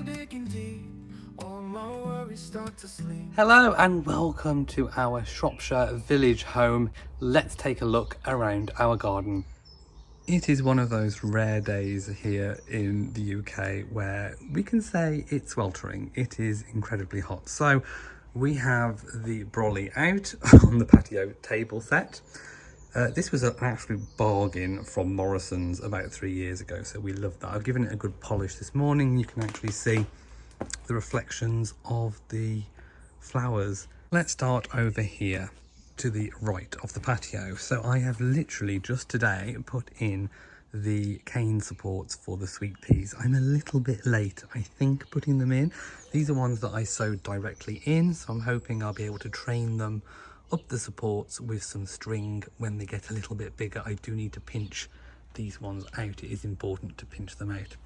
I'm digging deep. All my worries start to sleep. Hello and welcome to our Shropshire village home. Let's take a look around our garden. It is one of those rare days here in the UK where we can say it's sweltering. It is incredibly hot. So we have the brolly out on the patio table set. This was an absolute bargain from Morrison's about 3 years ago, so we love that. I've given it a good polish this morning. You can actually see the reflections of the flowers. Let's start over here to the right of the patio. So I have literally just today put in the cane supports for the sweet peas. I'm a little bit late, I think, putting them in. These are ones that I sewed directly in, so I'm hoping I'll be able to train them up the supports with some string when they get a little bit bigger. I do need to pinch these ones out. It is important to pinch them out.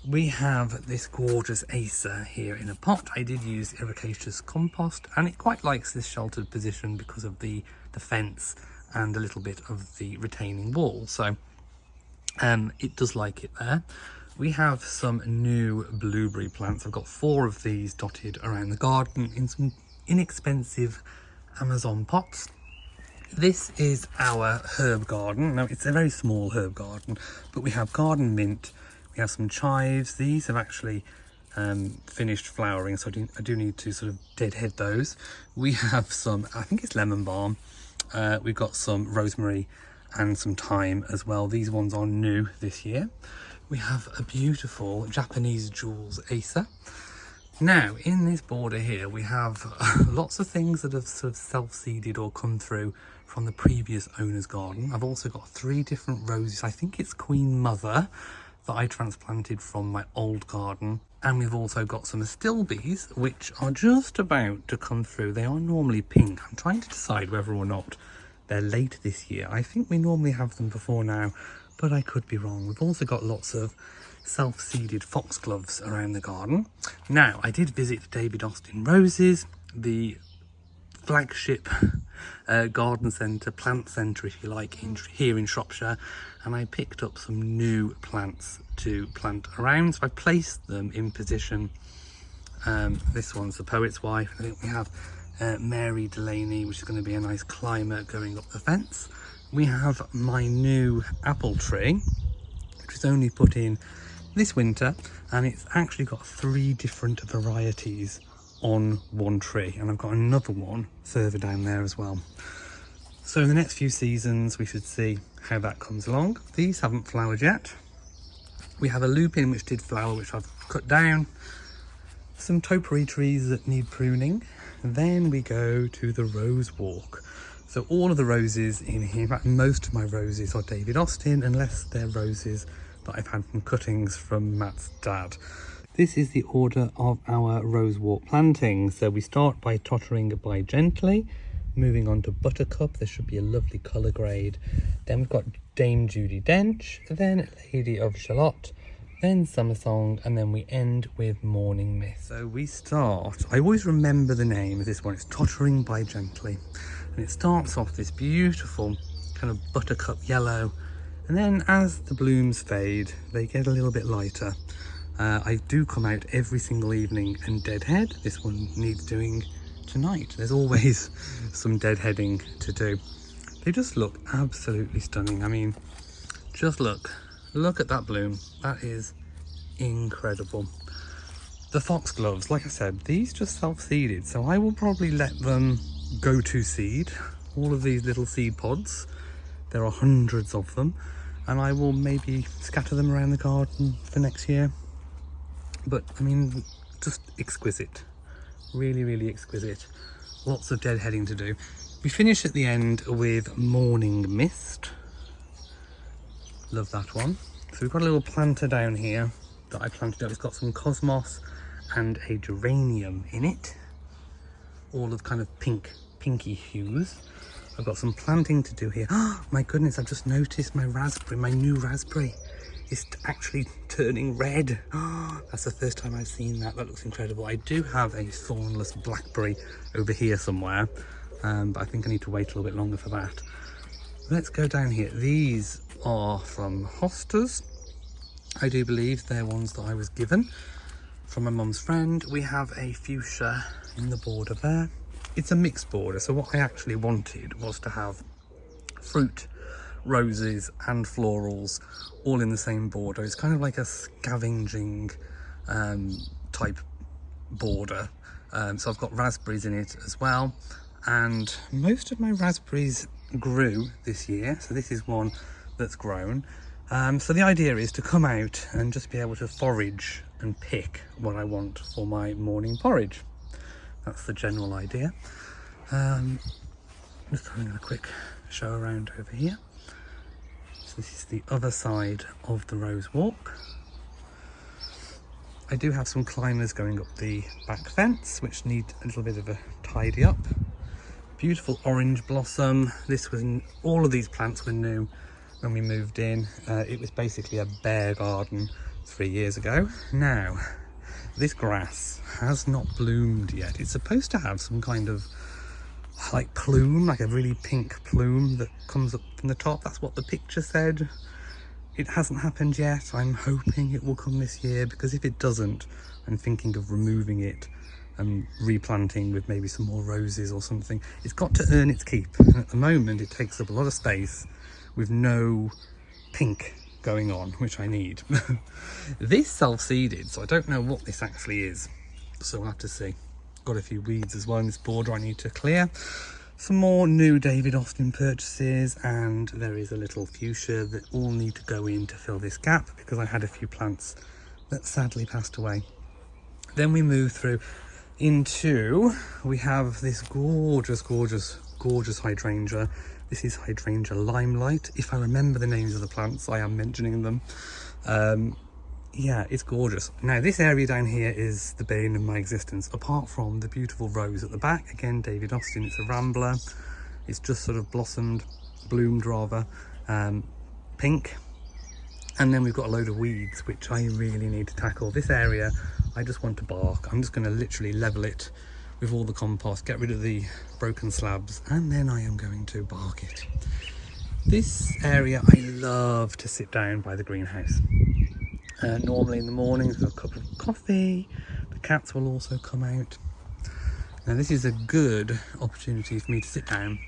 We have this gorgeous acer here in a pot. I did use ericaceous compost and it quite likes this sheltered position because of the fence and a little bit of the retaining wall. So it does like it there. We have some new blueberry plants. I've got 4 of these dotted around the garden in some inexpensive Amazon pots. This is our herb garden. Now it's a very small herb garden, but we have garden mint, we have some chives. These have actually finished flowering, so I do need to sort of deadhead those. We have some, I think it's lemon balm. We've got some rosemary and some thyme as well. These ones are new this year. We have a beautiful Japanese jewels acer. Now, in this border here, we have lots of things that have sort of self-seeded or come through from the previous owner's garden. I've also got 3 different roses. I think it's Queen Mother that I transplanted from my old garden. And we've also got some astilbes, which are just about to come through. They are normally pink. I'm trying to decide whether or not they're late this year. I think we normally have them before now, but I could be wrong. We've also got lots of self-seeded foxgloves around the garden. Now, I did visit David Austin Roses, the flagship garden centre, plant centre if you like, here in Shropshire, and I picked up some new plants to plant around. So I placed them in position. This one's the Poet's Wife. I think we have Mary Delaney, which is going to be a nice climber going up the fence. We have my new apple tree, which was only put in this winter, and it's actually got 3 different varieties on one tree, and I've got another one further down there as well. So in the next few seasons we should see how that comes along. These haven't flowered yet. We have a lupin which did flower, which I've cut down, some topiary trees that need pruning. Then we go to the rose walk. So all of the roses in here, in fact most of my roses are David Austin, unless they're roses that I've had from cuttings from Matt's dad. This is the order of our rose walk planting. So we start by tottering by gently, moving on to buttercup. There should be a lovely colour grade. Then we've got Dame Judy Dench, then Lady of Shalott, then Summer Song, and then we end with Morning Mist. So we start, I always remember the name of this one, it's Tottering by Gently. And it starts off this beautiful kind of buttercup yellow, and then as the blooms fade, they get a little bit lighter. I do come out every single evening and deadhead. This one needs doing tonight. There's always some deadheading to do. They just look absolutely stunning. I mean, just look at that bloom. That is incredible. The foxgloves, like I said, these just self-seeded, so I will probably let them go to seed. All of these little seed pods, there are hundreds of them, and I will maybe scatter them around the garden for next year. But I mean, just exquisite, really exquisite. Lots of deadheading to do. We finish at the end with Morning Mist. Love that one. So we've got a little planter down here that I planted up. It's got some cosmos and a geranium in it, all of kind of pinky hues. I've got some planting to do here. Oh my goodness, I've just noticed my new raspberry is actually turning red. Oh, that's the first time I've seen that. That looks incredible. I do have a thornless blackberry over here somewhere, but I think I need to wait a little bit longer for that. Let's go down here. These are from hostas. I do believe they're ones that I was given. from my mum's friend. We have a fuchsia in the border there. It's a mixed border, so what I actually wanted was to have fruit, roses and florals all in the same border. It's kind of like a scavenging type border. So I've got raspberries in it as well, and most of my raspberries grew this year, so this is one that's grown. So the idea is to come out and just be able to forage and pick what I want for my morning porridge. That's the general idea. Just having a quick show around over here. So this is the other side of the rose walk. I do have some climbers going up the back fence, which need a little bit of a tidy up. Beautiful orange blossom. All of these plants were new when we moved in. It was basically a bare garden 3 years ago. Now, this grass has not bloomed yet. It's supposed to have some kind of like plume, like a really pink plume that comes up from the top. That's what the picture said. It hasn't happened yet. I'm hoping it will come this year, because if it doesn't, I'm thinking of removing it and replanting with maybe some more roses or something. It's got to earn its keep, and at the moment it takes up a lot of space with no pink going on, which I need. This self-seeded, so I don't know what this actually is, so we'll have to see. Got a few weeds as well in this border I need to clear. Some more new David Austin purchases, and there is a little fuchsia that all need to go in to fill this gap, because I had a few plants that sadly passed away. Then we move through into, we have this gorgeous hydrangea. This is hydrangea limelight. If I remember the names of the plants, I am mentioning them. Yeah, it's gorgeous. Now this area down here is the bane of my existence, apart from the beautiful rose at the back. Again, David Austin, it's a rambler. It's just sort of bloomed rather, pink. And then we've got a load of weeds, which I really need to tackle. This area, I just want to bark. I'm just going to literally level it with all the compost, get rid of the broken slabs, and then I am going to bark it. This area, I love to sit down by the greenhouse. Normally in the mornings with a cup of coffee. The cats will also come out. Now this is a good opportunity for me to sit down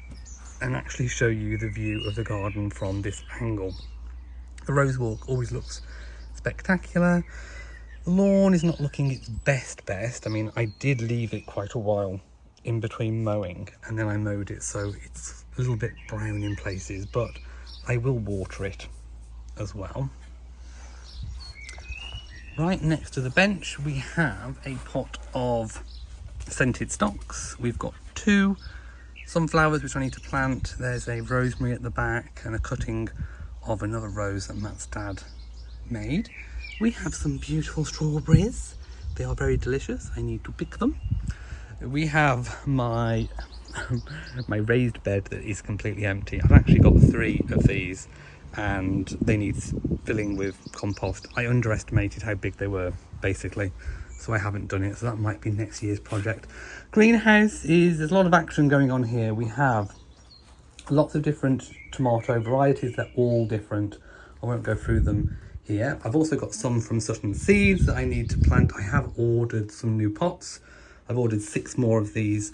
and actually show you the view of the garden from this angle. The rose walk always looks spectacular. The lawn is not looking its best. I mean, I did leave it quite a while in between mowing, and then I mowed it, so it's a little bit brown in places, but I will water it as well. Right next to the bench we have a pot of scented stocks. We've got 2 sunflowers which I need to plant. There's a rosemary at the back and a cutting of another rose that Matt's dad made. We have some beautiful strawberries. They are very delicious. I need to pick them. We have my my raised bed that is completely empty. I've actually got 3 of these, and they need filling with compost. I underestimated how big they were, basically, so I haven't done it, so that might be next year's project. Greenhouse there's a lot of action going on here. We have lots of different tomato varieties. They're all different. I won't go through them here. I've also got some from Sutton Seeds that I need to plant. I have ordered some new pots. I've ordered 6 more of these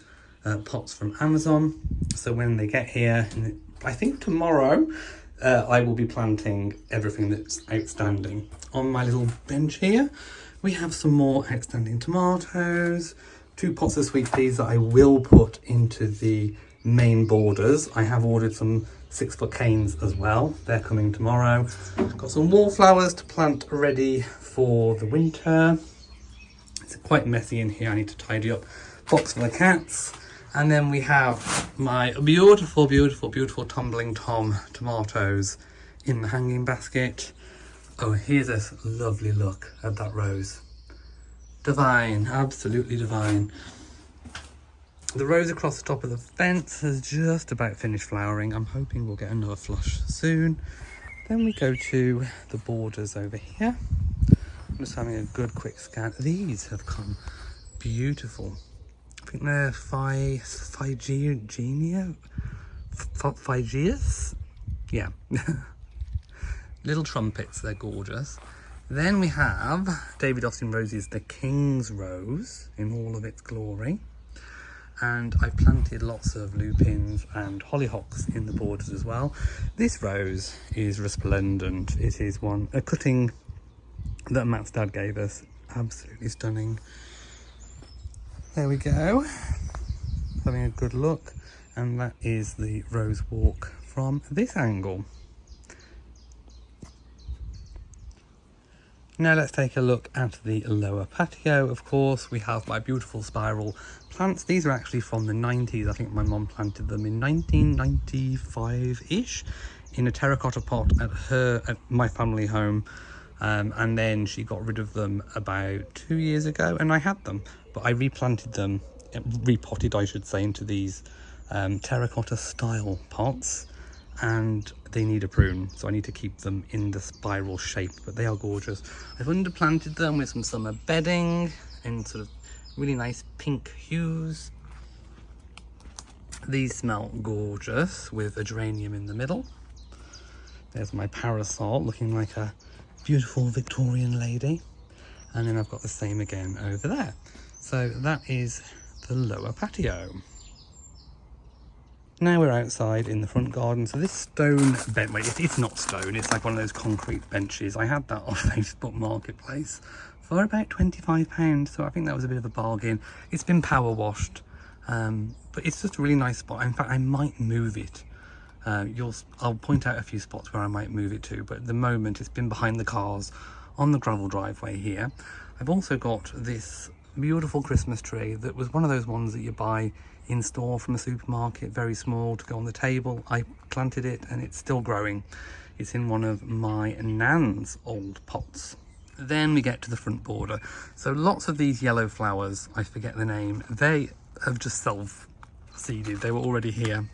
pots from Amazon, so when they get here, I think tomorrow, I will be planting everything that's outstanding. On my little bench here, we have some more outstanding tomatoes, 2 pots of sweet peas that I will put into the main borders. I have ordered some 6-foot canes as well. They're coming tomorrow. Got some wallflowers to plant ready for the winter. It's quite messy in here. I need to tidy up. Box for the cats. And then we have my beautiful tumbling Tom tomatoes in the hanging basket. Oh, here's a lovely look at that rose. Divine, absolutely divine. The rose across the top of the fence has just about finished flowering. I'm hoping we'll get another flush soon. Then we go to the borders over here. I'm just having a good quick scan. These have come beautiful. I think they're Phygeus? Yeah. Little trumpets, they're gorgeous. Then we have David Austin Roses, the King's Rose in all of its glory. And I've planted lots of lupins and hollyhocks in the borders as well. This rose is resplendent. It is a cutting that Matt's dad gave us. Absolutely stunning. There we go. Having a good look. And that is the rose walk from this angle. Now let's take a look at the lower patio. Of course, we have my beautiful spiral plants. These are actually from the 90s. I think my mum planted them in 1995-ish in a terracotta pot at my family home. And then she got rid of them about 2 years ago, and I had them. But I replanted them, repotted I should say, into these terracotta style pots. And they need a prune, so I need to keep them in the spiral shape, but they are gorgeous. I've underplanted them with some summer bedding in sort of really nice pink hues. These smell gorgeous with a geranium in the middle. There's my parasol looking like a beautiful Victorian lady, and then I've got the same again over there. So that is the lower patio. Now we're outside in the front garden. So this stone bench, wait, it's not stone, it's like one of those concrete benches. I had that off Facebook Marketplace for about £25, so I think that was a bit of a bargain. It's been power washed, but it's just a really nice spot. In fact, I might move it. I'll point out a few spots where I might move it to, but at the moment it's been behind the cars on the gravel driveway here. I've also got this beautiful Christmas tree that was one of those ones that you buy in store from a supermarket, very small, to go on the table. I planted it and it's still growing. It's in one of my nan's old pots. Then we get to the front border. So lots of these yellow flowers, I forget the name, they have just self-seeded. They were already here.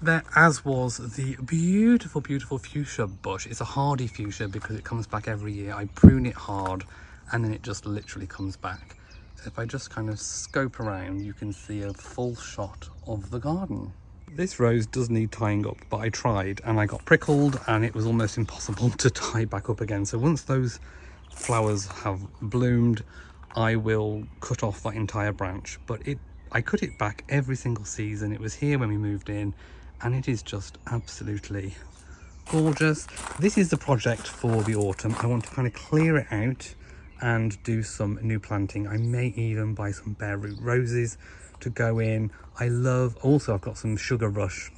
There, as was the beautiful, beautiful fuchsia bush. It's a hardy fuchsia because it comes back every year. I prune it hard and then it just literally comes back. If I just kind of scope around, you can see a full shot of the garden. This rose does need tying up, but I tried and I got prickled and it was almost impossible to tie back up again. So once those flowers have bloomed, I will cut off that entire branch. But I cut it back every single season. It was here when we moved in and it is just absolutely gorgeous. This is the project for the autumn. I want to kind of clear it out and do some new planting. I may even buy some bare root roses to go in. Also I've got some sugar rush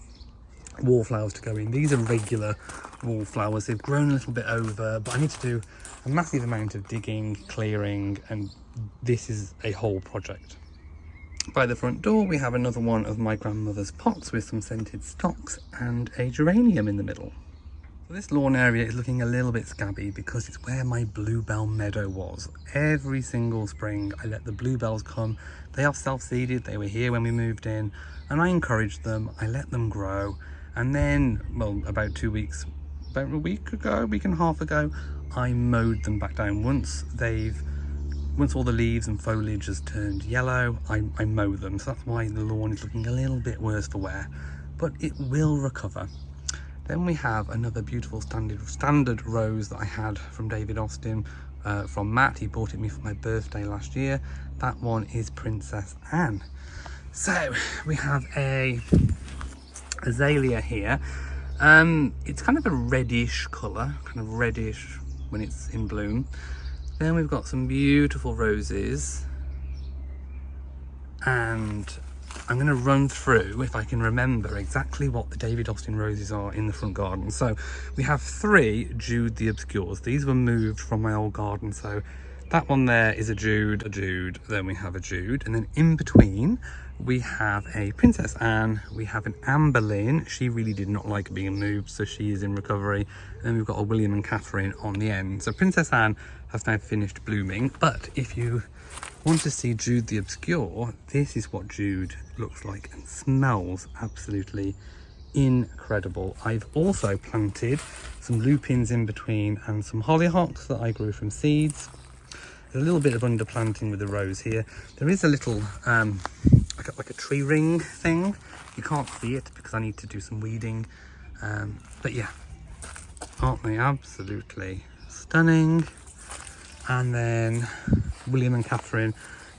wallflowers to go in. These are regular wallflowers. They've grown a little bit over, but I need to do a massive amount of digging, clearing, and this is a whole project. By the front door we have another one of my grandmother's pots with some scented stocks and a geranium in the middle. So this lawn area is looking a little bit scabby because it's where my bluebell meadow was. Every single spring I let the bluebells come. They are self-seeded, they were here when we moved in, and I encouraged them, I let them grow, and then, well, about a week and a half ago, I mowed them back down. Once all the leaves and foliage has turned yellow, I mow them. So that's why the lawn is looking a little bit worse for wear, but it will recover. Then we have another beautiful standard rose that I had from David Austin, from Matt. He bought it me for my birthday last year. That one is Princess Anne. So we have a azalea here. It's kind of a reddish colour, kind of reddish when it's in bloom. Then we've got some beautiful roses, and I'm going to run through, if I can remember, exactly what the David Austin roses are in the front garden. So we have 3 Jude the Obscures. These were moved from my old garden. So that one there is a Jude, then we have a Jude. And then in between, we have a Princess Anne, we have an Amberlynn. She really did not like being moved, so she is in recovery. And then we've got a William and Catherine on the end. So Princess Anne has now finished blooming. But if you want to see Jude the Obscure, this is what Jude looks like and smells absolutely incredible. I've also planted some lupins in between and some hollyhocks that I grew from seeds. There's a little bit of underplanting with the rose here. There is a little like a tree ring thing. You can't see it because I need to do some weeding, but yeah, aren't they absolutely stunning? And then William and Catherine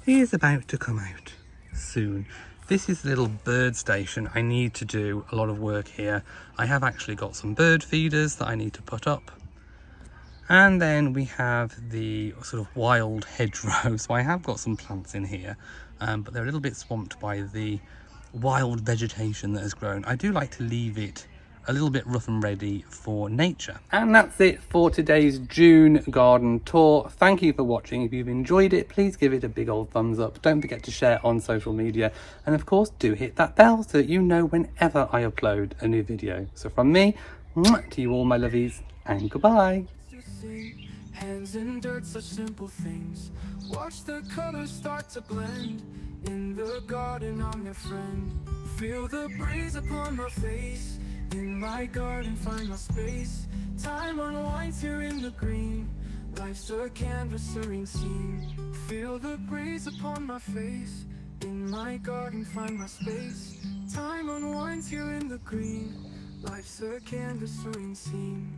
is about to come out soon. This is the little bird station. I need to do a lot of work here. I have actually got some bird feeders that I need to put up. And then we have the sort of wild hedgerow. So I have got some plants in here, but they're a little bit swamped by the wild vegetation that has grown. I do like to leave it a little bit rough and ready for nature. And that's it for today's June garden tour. Thank you for watching. If you've enjoyed it, please give it a big old thumbs up. Don't forget to share on social media. And of course, do hit that bell so that you know whenever I upload a new video. So from me, mwah, to you all my lovies, and goodbye. to sing. Hands in dirt, such simple things. Watch the colors start to blend. In the garden, I'm your friend. Feel the breeze upon my face. In my garden, find my space. Time unwinds here in the green. Life's a canvas, serene scene. Feel the breeze upon my face. In my garden, find my space. Time unwinds here in the green. Life's a canvas, serene scene.